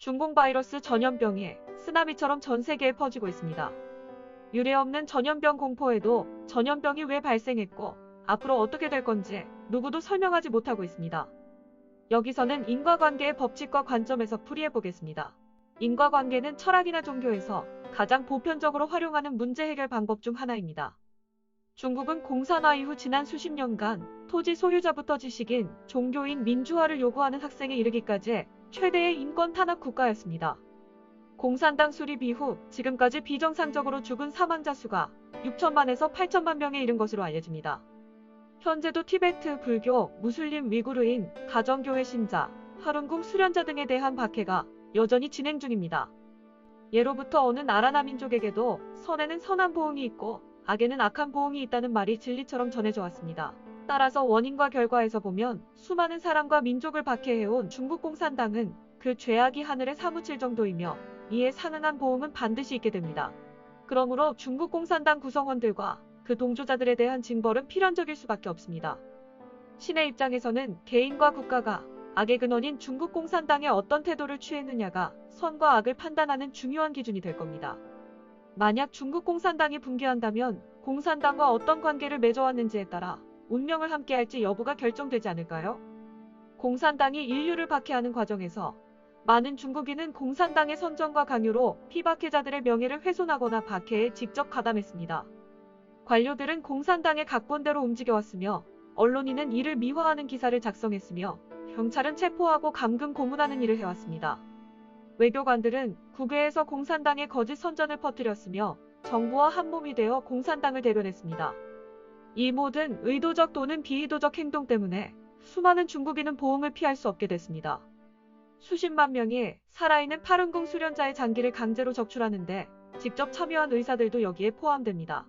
중공 바이러스 전염병이 쓰나미처럼 전 세계에 퍼지고 있습니다. 유례없는 전염병 공포에도 전염병이 왜 발생했고 앞으로 어떻게 될 건지 누구도 설명하지 못하고 있습니다. 여기서는 인과관계의 법칙과 관점에서 풀이해 보겠습니다. 인과관계는 철학이나 종교에서 가장 보편적으로 활용하는 문제 해결 방법 중 하나입니다. 중국은 공산화 이후 지난 수십 년간 토지 소유자부터 지식인, 종교인, 민주화를 요구하는 학생에 이르기까지 최대의 인권 탄압 국가였습니다. 공산당 수립 이후 지금까지 비정상적으로 죽은 사망자 수가 6천만에서 8천만 명에 이른 것으로 알려집니다. 현재도 티베트, 불교, 무슬림, 위구르인, 가정교회 신자, 파룬궁 수련자 등에 대한 박해가 여전히 진행 중입니다. 예로부터 어느 나라나 민족에게도 선에는 선한 보응이 있고 악에는 악한 보응이 있다는 말이 진리처럼 전해져 왔습니다. 따라서 원인과 결과에서 보면 수많은 사람과 민족을 박해해온 중국 공산당은 그 죄악이 하늘에 사무칠 정도이며 이에 상응한 보응은 반드시 있게 됩니다. 그러므로 중국 공산당 구성원들과 그 동조자들에 대한 징벌은 필연적일 수밖에 없습니다. 신의 입장에서는 개인과 국가가 악의 근원인 중국 공산당에 어떤 태도를 취했느냐가 선과 악을 판단하는 중요한 기준이 될 겁니다. 만약 중국 공산당이 붕괴한다면 공산당과 어떤 관계를 맺어왔는지에 따라 운명을 함께할지 여부가 결정되지 않을까요? 공산당이 인류를 박해하는 과정에서 많은 중국인은 공산당의 선정과 강요로 피박해자들의 명예를 훼손하거나 박해에 직접 가담했습니다. 관료들은 공산당의 각본대로 움직여왔으며 언론인은 이를 미화하는 기사를 작성했으며 경찰은 체포하고 감금 고문하는 일을 해왔습니다. 외교관들은 국외에서 공산당의 거짓 선전을 퍼뜨렸으며 정부와 한몸이 되어 공산당을 대변했습니다. 이 모든 의도적 또는 비의도적 행동 때문에 수많은 중국인은 보응을 피할 수 없게 됐습니다. 수십만 명이 살아있는 파룬궁 수련자의 장기를 강제로 적출하는데 직접 참여한 의사들도 여기에 포함됩니다.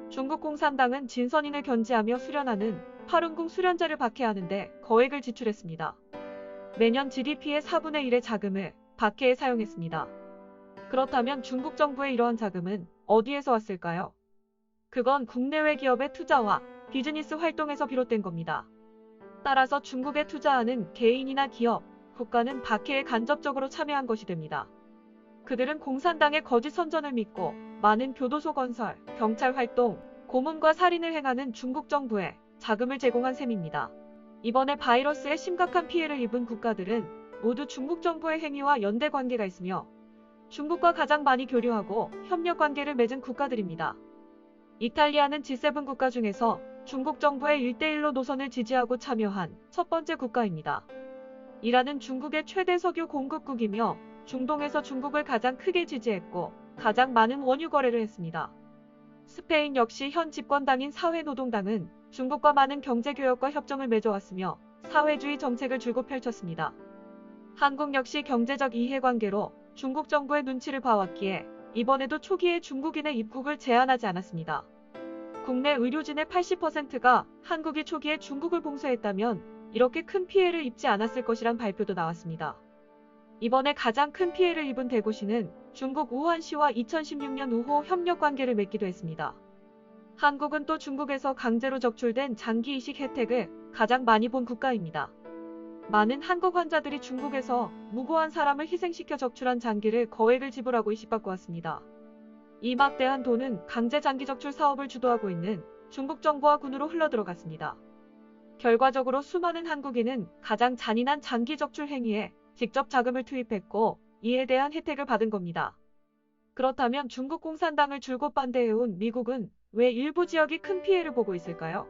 중국 공산당은 진선인을 견제하며 수련하는 파룬궁 수련자를 박해하는데 거액을 지출했습니다. 매년 GDP의 4분의 1의 자금을 박해에 사용했습니다. 그렇다면 중국 정부의 이러한 자금은 어디에서 왔을까요? 그건 국내외 기업의 투자와 비즈니스 활동에서 비롯된 겁니다. 따라서 중국에 투자하는 개인이나 기업, 국가는 박해에 간접적으로 참여한 것이 됩니다. 그들은 공산당의 거짓 선전을 믿고 많은 교도소 건설, 경찰 활동, 고문과 살인을 행하는 중국 정부에 자금을 제공한 셈입니다. 이번에 바이러스에 심각한 피해를 입은 국가들은 모두 중국 정부의 행위와 연대 관계가 있으며 중국과 가장 많이 교류하고 협력 관계를 맺은 국가들입니다. 이탈리아는 G7 국가 중에서 중국 정부의 1대1로 노선을 지지하고 참여한 첫 번째 국가입니다. 이란은 중국의 최대 석유 공급국이며 중동에서 중국을 가장 크게 지지했고 가장 많은 원유 거래를 했습니다. 스페인 역시 현 집권당인 사회노동당은 중국과 많은 경제교역과 협정을 맺어왔으며 사회주의 정책을 줄곧 펼쳤습니다. 한국 역시 경제적 이해관계로 중국 정부의 눈치를 봐왔기에 이번에도 초기에 중국인의 입국을 제한하지 않았습니다. 국내 의료진의 80%가 한국이 초기에 중국을 봉쇄했다면 이렇게 큰 피해를 입지 않았을 것이란 발표도 나왔습니다. 이번에 가장 큰 피해를 입은 대구시는 중국 우한시와 2016년 우호 협력관계를 맺기도 했습니다. 한국은 또 중국에서 강제로 적출된 장기 이식 혜택을 가장 많이 본 국가입니다. 많은 한국 환자들이 중국에서 무고한 사람을 희생시켜 적출한 장기를 거액을 지불하고 이식받고 왔습니다. 이 막대한 돈은 강제 장기 적출 사업을 주도하고 있는 중국 정부와 군으로 흘러들어갔습니다. 결과적으로 수많은 한국인은 가장 잔인한 장기 적출 행위에 직접 자금을 투입했고 이에 대한 혜택을 받은 겁니다. 그렇다면 중국 공산당을 줄곧 반대해온 미국은 왜 일부 지역이 큰 피해를 보고 있을까요?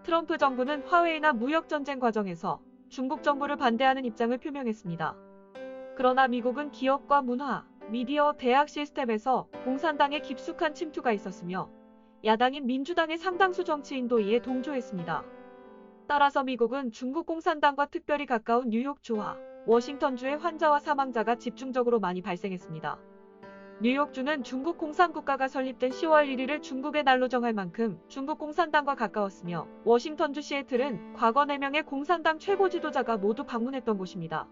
트럼프 정부는 화웨이나 무역전쟁 과정에서 중국 정부를 반대하는 입장을 표명했습니다. 그러나 미국은 기업과 문화, 미디어, 대학 시스템에서 공산당의 깊숙한 침투가 있었으며 야당인 민주당의 상당수 정치인도 이에 동조했습니다. 따라서 미국은 중국 공산당과 특별히 가까운 뉴욕주와 워싱턴주의 환자와 사망자가 집중적으로 많이 발생했습니다. 뉴욕주는 중국 공산국가가 설립된 10월 1일을 중국의 날로 정할 만큼 중국 공산당과 가까웠으며 워싱턴주 시애틀은 과거 4명의 공산당 최고 지도자가 모두 방문했던 곳입니다.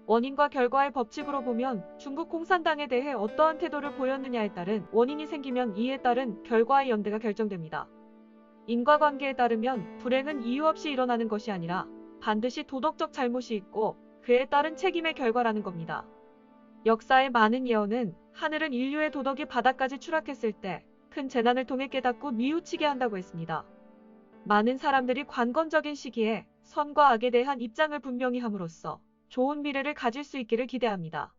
원인과 결과의 법칙으로 보면 중국 공산당에 대해 어떠한 태도를 보였느냐에 따른 원인이 생기면 이에 따른 결과의 연대가 결정됩니다. 인과관계에 따르면 불행은 이유 없이 일어나는 것이 아니라 반드시 도덕적 잘못이 있고 그에 따른 책임의 결과라는 겁니다. 역사의 많은 예언은 하늘은 인류의 도덕이 바닥까지 추락했을 때 큰 재난을 통해 깨닫고 뉘우치게 한다고 했습니다. 많은 사람들이 관건적인 시기에 선과 악에 대한 입장을 분명히 함으로써 좋은 미래를 가질 수 있기를 기대합니다.